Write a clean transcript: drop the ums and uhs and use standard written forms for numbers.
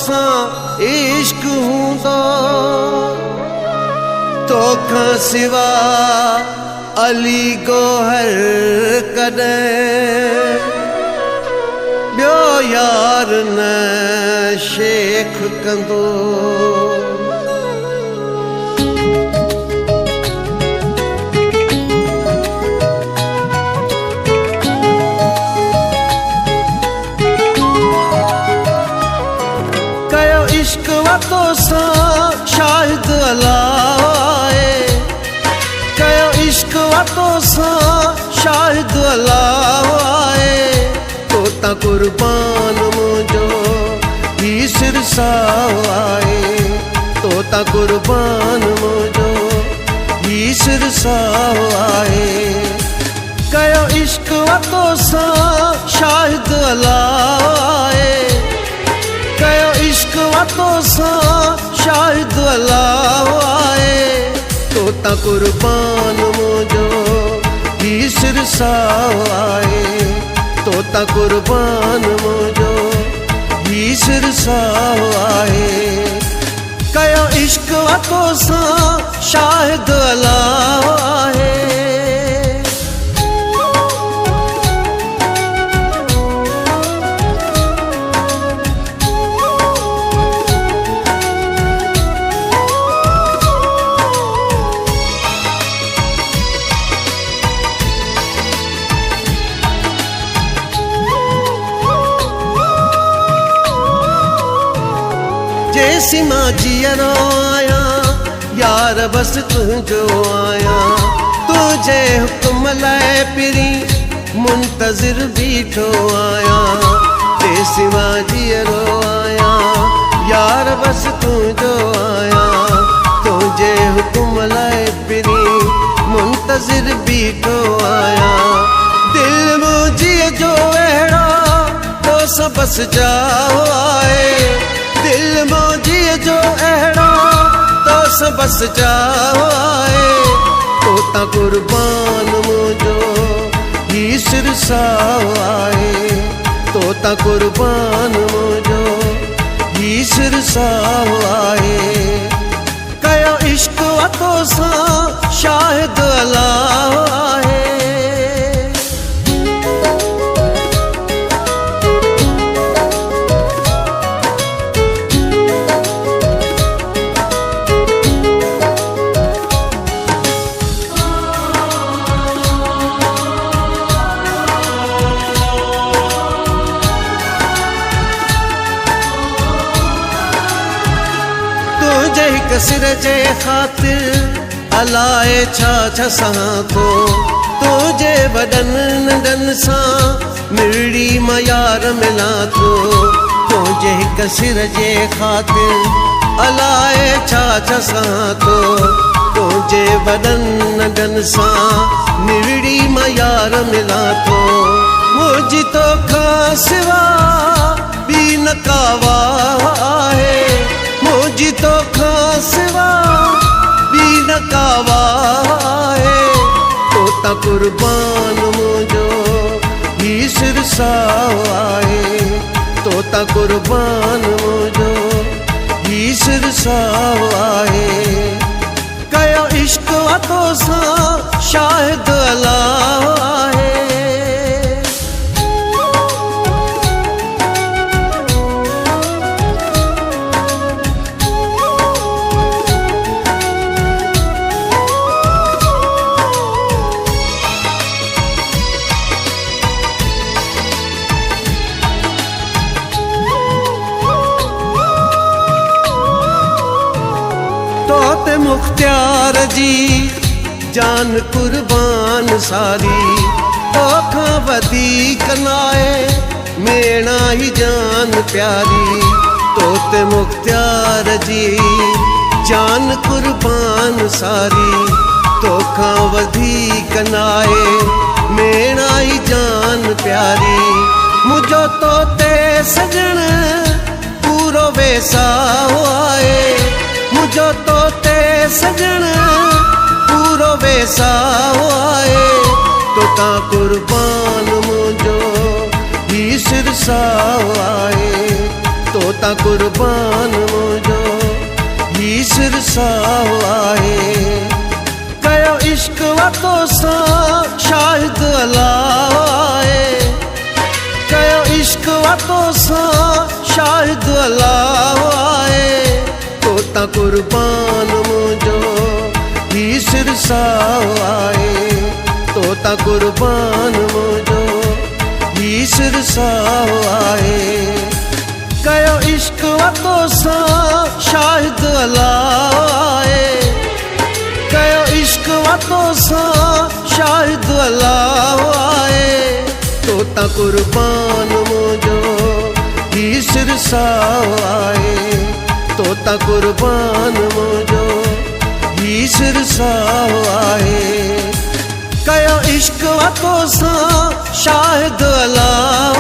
सां इश्क हूंदो तोखां सिवा अली गोहर कॾहिं ॿियो यार न शेख कंदो। कयो इश्क वतो सां शाहिद अलाए, कयो इश्क वतो सां शाहिद अलाए, तोता कुर्बान मुझो ही सिरसाओ आए, तोता कुर्बान मुझो ही सिरसाओ आए। कयो इश्क वतो सां शाहिद अलाए, कयो इश्क वतो सां शाहिद अलाए, तोता कुर्बान मुझो ही सिरसाओ आए, तोता कुर्बान मुझो ही सिरसाओ आए। कयो इश्क वतो सां शाहिद अलाए। जैसी मां जीअरो आया यार बस तुझो आया, तुझे हुक्म लाए पिरी मुंतज़िर बीठो आया। जैसी मां जीअरो आया यार बस तुझो आया, तुझे हुक्म लाए पिरी मुंतज़िर बीठो आया। दिल मुझे जो अहिड़ा तो सब बस जाओ आए, दिल मुझे जो अहिड़ा तो सब बस जाओ आए, तोता कुर्बान मुझो ही सिरसाओ आए, तोता कुर्बान मुझो ही सिरसाओ आए। कयो इश्क वतो सां शाहिद अलाए। तुझे हिक सिर जे ख़ातिर अलाए छा छा सां थो, तुझे वॾनि नंढनि सां मिड़ी मयार मिलां थो। तुझे हिक सिर जे ख़ातिर अलाए छा छा सां थो, तुझे वॾनि नंढनि सां मिड़ी मयार मिलां थो। मुंहिंजी तोखां सिवा ॿी न का वाह आहे, मुझी तोखां सिवा ॿी न का वाह आहे, तोता कुर्बान मुझो ही सिरसाओ आए, तोता कुर्बान मुझो ही सिरसाओ आए। कयो इश्क वतो सां शाहिद अलाए। तोते मुख्तियार जी जान कुर्बान सारी, तोखां वधीक नाए मेणा ही जान प्यारी। तोते मुख्तियार जी जान कुर्बान सारी, तोखां वधीक नाए मेणा ही जान प्यारी। मुझो तोते सजण पूरो वेसाओ आए, मुझो तोते सजण पूरो वेसाओ आए, तोता कुर्बान मुझो ही सिरसाओ आए, तोता कुर्बान मुझो ही सिरसाओ आहे कयो इश्क वतो सा शाहिद अल्लाह आहे कयो इश्क वतो सा शाहिद अल्लाह आहे तोता कुर्बान मुझो ही सिरसाओ आहे तोता कुर्बान मुझो ही सिरसाओ आहे कयो इश्क वतो सा शाहिद अल्लाह आहे कयो इश्क वतो सा शाहिद अल्लाह आहे तोता कुर्बान मुझो ही सिरसाओ आहे तोता कुर्बान मुझो ही सिरसाओ आहे कयो इश्क वतो सा शाहिद अल्लाह